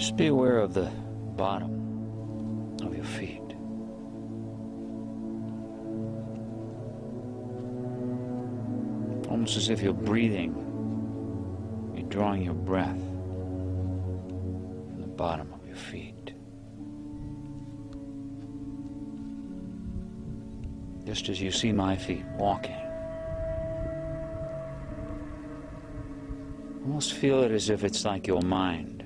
Just be aware of the bottom of your feet. Almost as if you're breathing, you're drawing your breath from the bottom of your feet. Just as you see my feet walking. Almost feel it as if it's like your mind.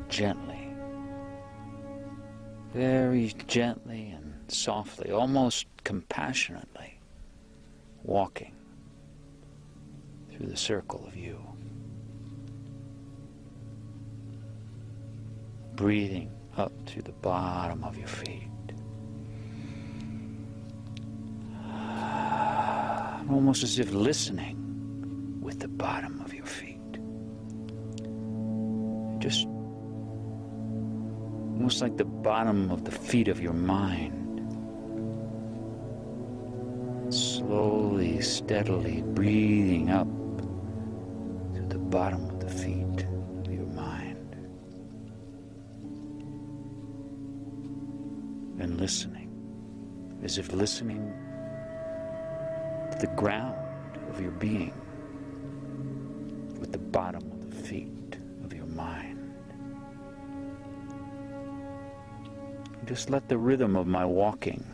Gently, very gently and softly, almost compassionately, walking through the circle of you. Breathing up to the bottom of your feet. Almost as if listening with the bottom of your feet. Just almost like the bottom of the feet of your mind. Slowly, steadily breathing up to the bottom of the feet of your mind. And listening, as if listening to the ground of your being with the bottom of the feet of your mind. Just let the rhythm of my walking,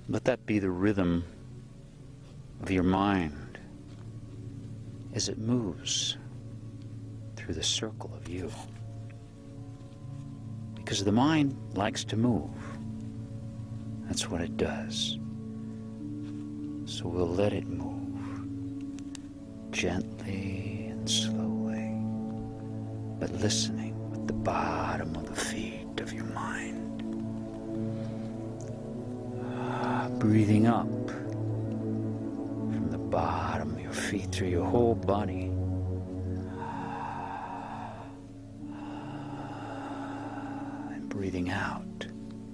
let that be the rhythm of your mind as it moves through the circle of you. Because the mind likes to move. That's what it does. So we'll let it move gently and slowly, but listening with the bottom of the feet of your mind. Breathing up from the bottom of your feet through your whole body. And breathing out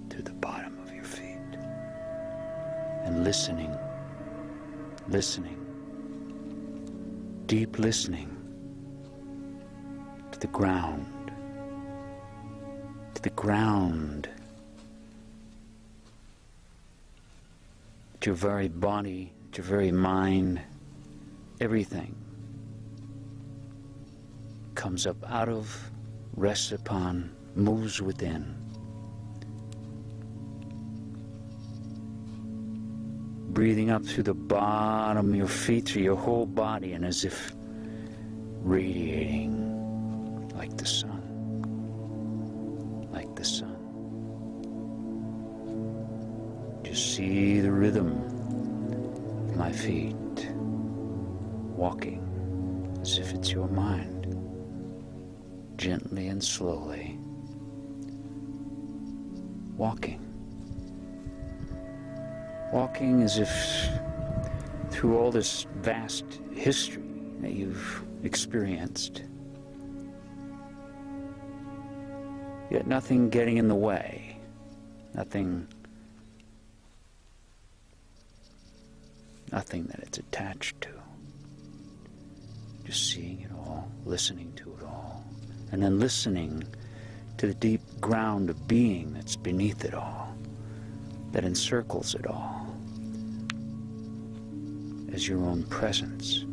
through the bottom of your feet. And listening, deep listening to the ground, to your very body, to your very mind. Everything comes up out of, rests upon, moves within. Breathing up through the bottom of your feet, through your whole body, and as if radiating like the sun. Like the sun. Just see the rhythm of my feet walking as if it's your mind. Gently and slowly. Walking. Walking as if through all this vast history that you've experienced, yet nothing getting in the way, nothing that it's attached to. Just seeing it all, listening to it all, and then listening to the deep ground of being that's beneath it all, that encircles it all as your own presence.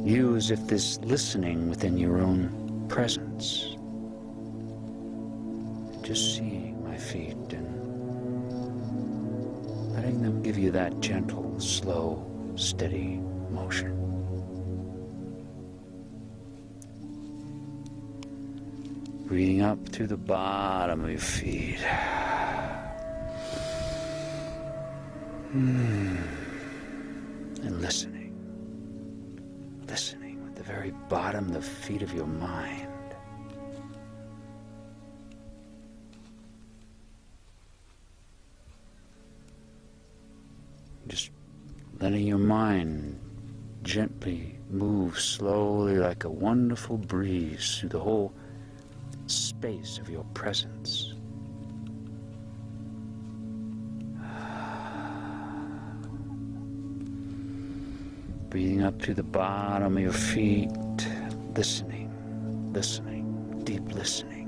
You as if this listening within your own presence. Just seeing my feet and letting them give you that gentle, slow, steady motion. Breathing up through the bottom of your feet. And listening with the very bottom of the feet of your mind. Just letting your mind gently move slowly like a wonderful breeze through the whole space of your presence. Breathing up through the bottom of your feet, listening, deep listening,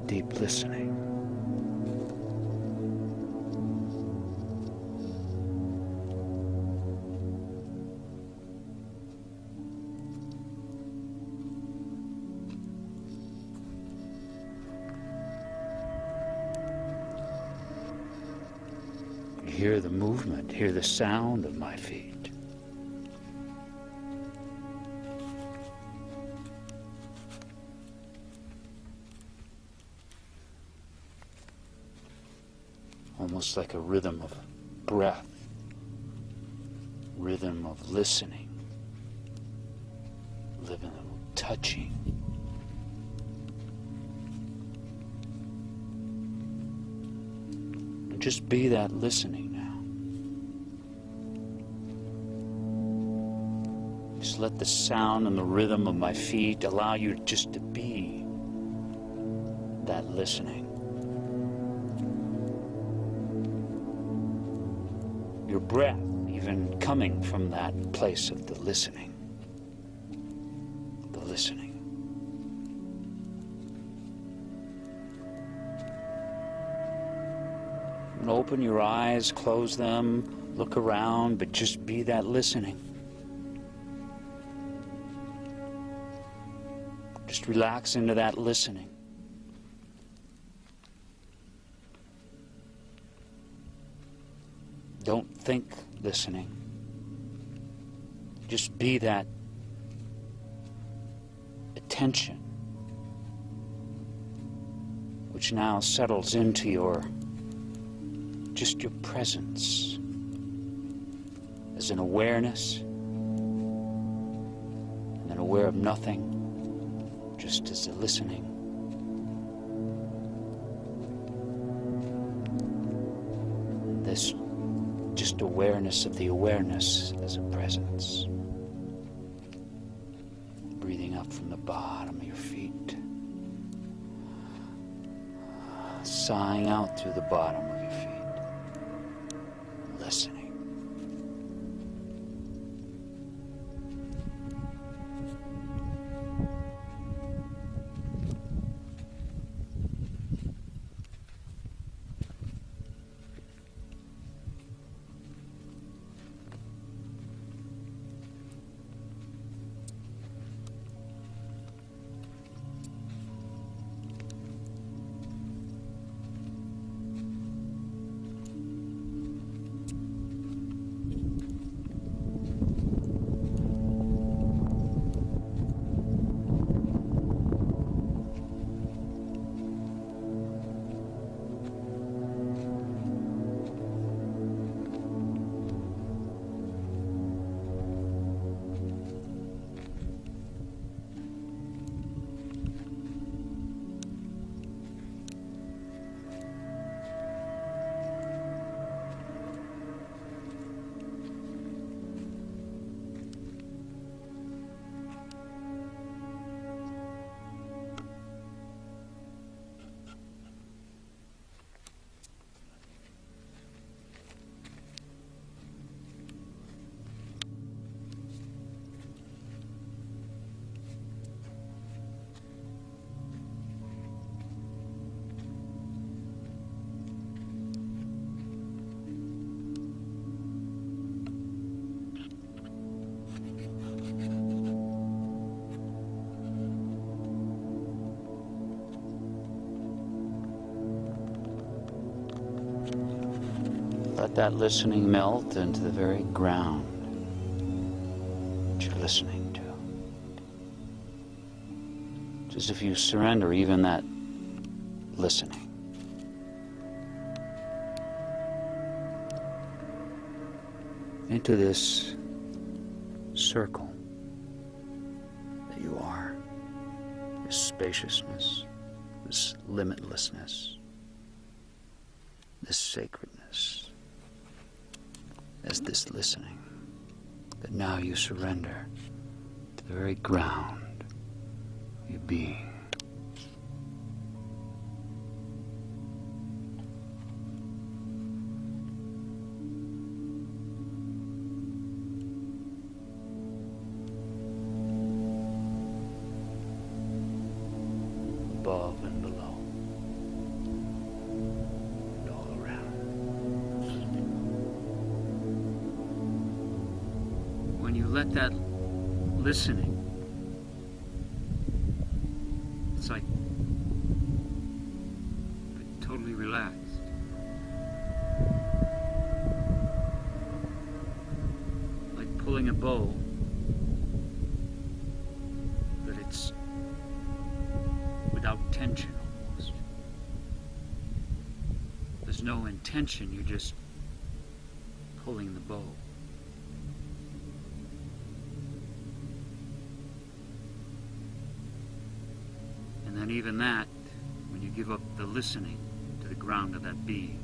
deep listening. Hear the movement, hear the sound of my feet. Almost like a rhythm of breath, rhythm of listening, rhythm of touching. And just be that listening now. Just let the sound and the rhythm of my feet allow you just to be that listening. Your breath even coming from that place of the listening. The listening. And open your eyes, close them, look around, but just be that listening. Just relax into that listening. Don't think listening. Just be that attention, which now settles into just your presence as an awareness, and then aware of nothing, just as a listening. This just awareness of the awareness as a presence. Breathing up from the bottom of your feet. Sighing out through the bottom of your feet. Listening. Let that listening melt into the very ground that you're listening to. It's as if you surrender even that listening. Into this circle that you are, this spaciousness, this limitlessness, this sacredness, as this listening, that now you surrender to the very ground of your being. above and below, and all around. When you let that listening, it's like totally relaxed. Like pulling a bow, but it's without tension almost. There's no intention, you're just pulling the bow. And then even that, when you give up the listening to the ground of that being,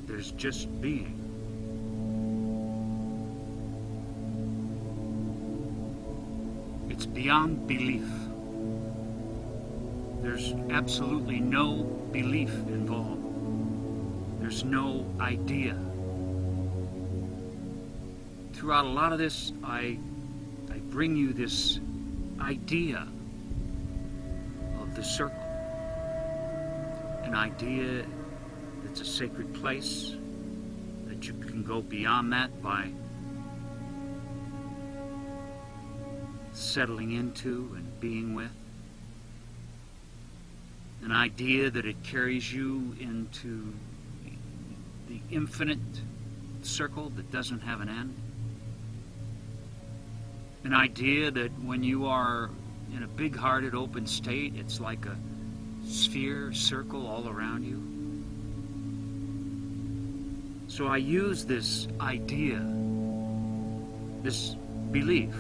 there's just being. It's beyond belief. There's absolutely no belief involved. There's no idea. Throughout a lot of this, I bring you this idea of the circle. An idea that's a sacred place, that you can go beyond that by settling into and being with. An idea that it carries you into the infinite circle that doesn't have an end. An idea that when you are in a big-hearted open state, it's like a sphere, circle all around you. So I use this idea, this belief,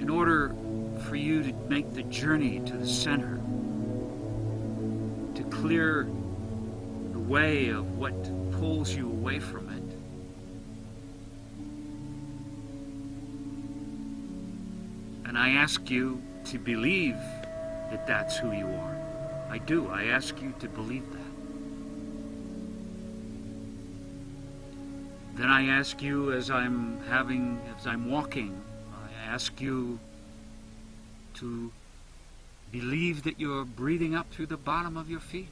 in order for you to make the journey to the center, to clear the way of what pulls you away from it. And I ask you to believe that that's who you are. I do. I ask you to believe that. Then I ask you, as I'm walking, I ask you to believe that you're breathing up through the bottom of your feet.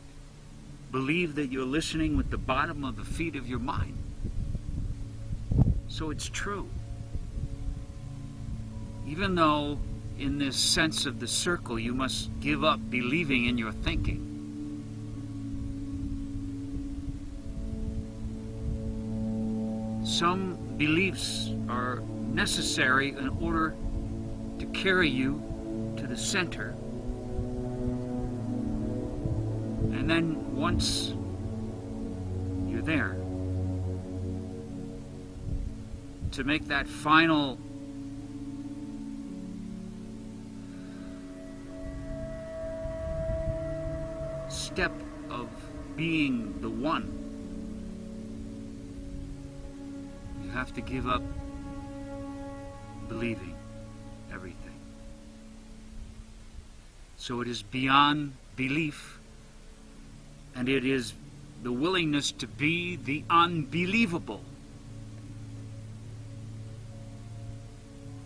Believe that you're listening with the bottom of the feet of your mind. So it's true. Even though in this sense of the circle you must give up believing in your thinking. Some beliefs are necessary in order to carry you to the center. And then once you're there, to make that final step of being the one, you have to give up believing everything. So it is beyond belief, and it is the willingness to be the unbelievable.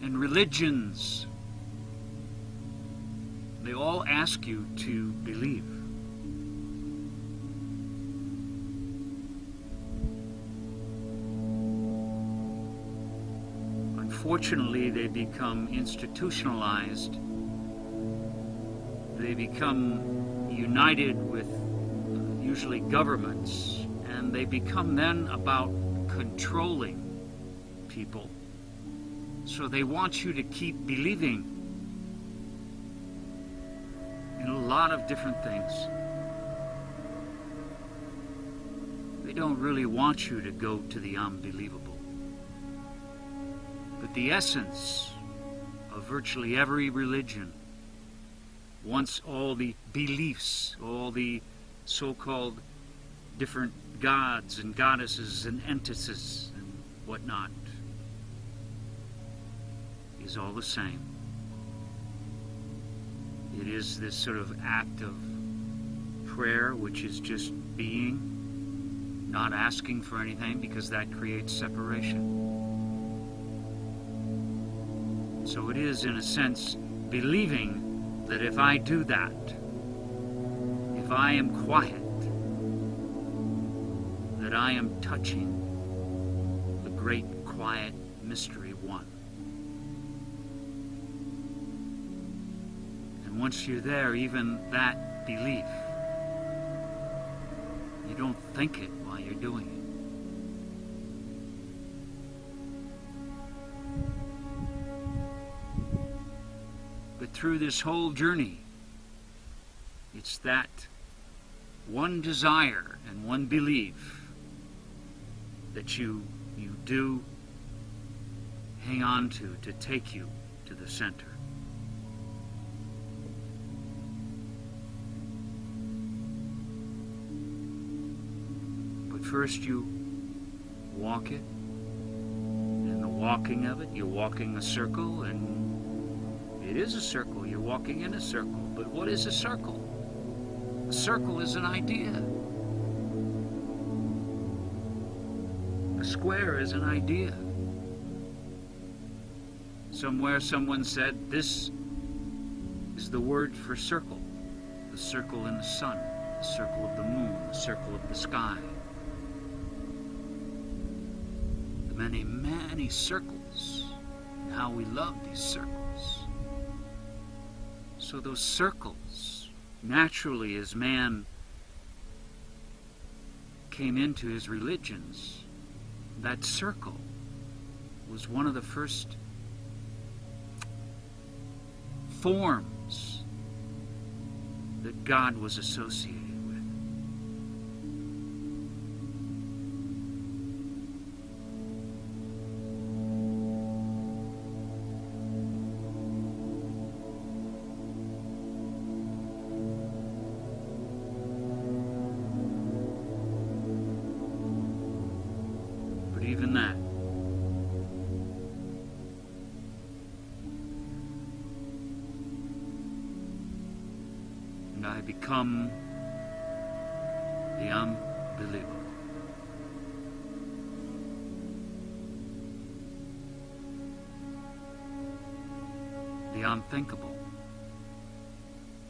And religions, they all ask you to believe. Unfortunately, they become institutionalized. They become united with usually governments, and they become then about controlling people. So they want you to keep believing in a lot of different things. They don't really want you to go to the unbelievable. But the essence of virtually every religion wants all the beliefs, all the so-called different gods and goddesses and entities and whatnot, is all the same. It is this sort of act of prayer, which is just being, not asking for anything, because that creates separation. So it is, in a sense, believing that if I do that, if I am quiet, that I am touching the great quiet mystery one. And once you're there, even that belief, you don't think it while you're doing it. But through this whole journey, it's that one desire and one belief that you do hang on to take you to the center. But first you walk it. In the walking of it, you're walking a circle, and it is a circle. You're walking in a circle. But what is a circle? A circle is an idea. A square is an idea. Somewhere someone said, this is the word for circle. The circle in the sun, the circle of the moon, the circle of the sky. The many, many circles, and how we love these circles. So those circles, naturally, as man came into his religions, that circle was one of the first forms that God was associated with. But even that, I become the unbelievable. The unthinkable.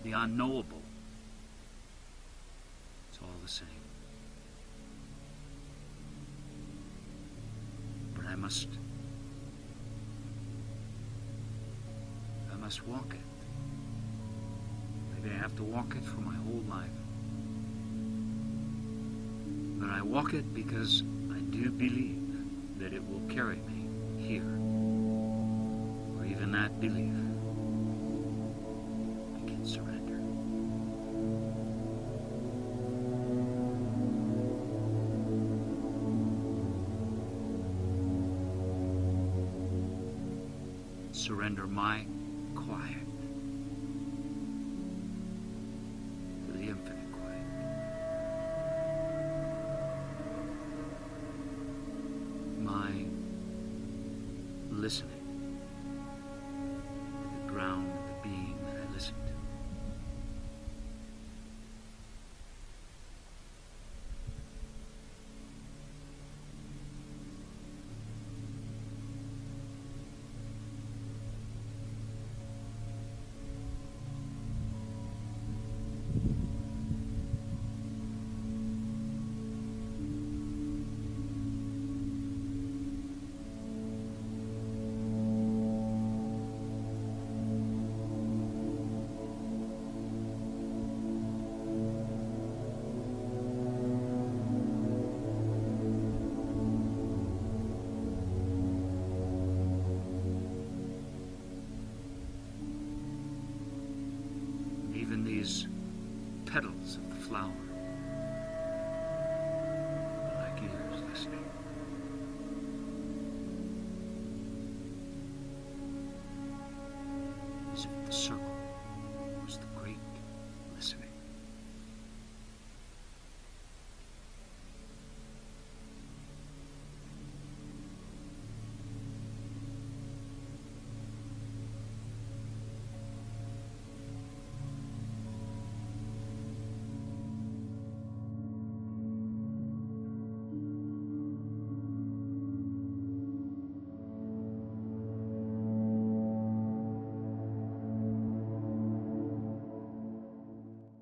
The unknowable. It's all the same. But I must walk it. I have to walk it for my whole life. But I walk it because I do believe that it will carry me here. Or even that belief, I can surrender. Surrender my quiet. Listening to the ground of the being that I listen to. These petals of the flower are like ears listening. As if the circle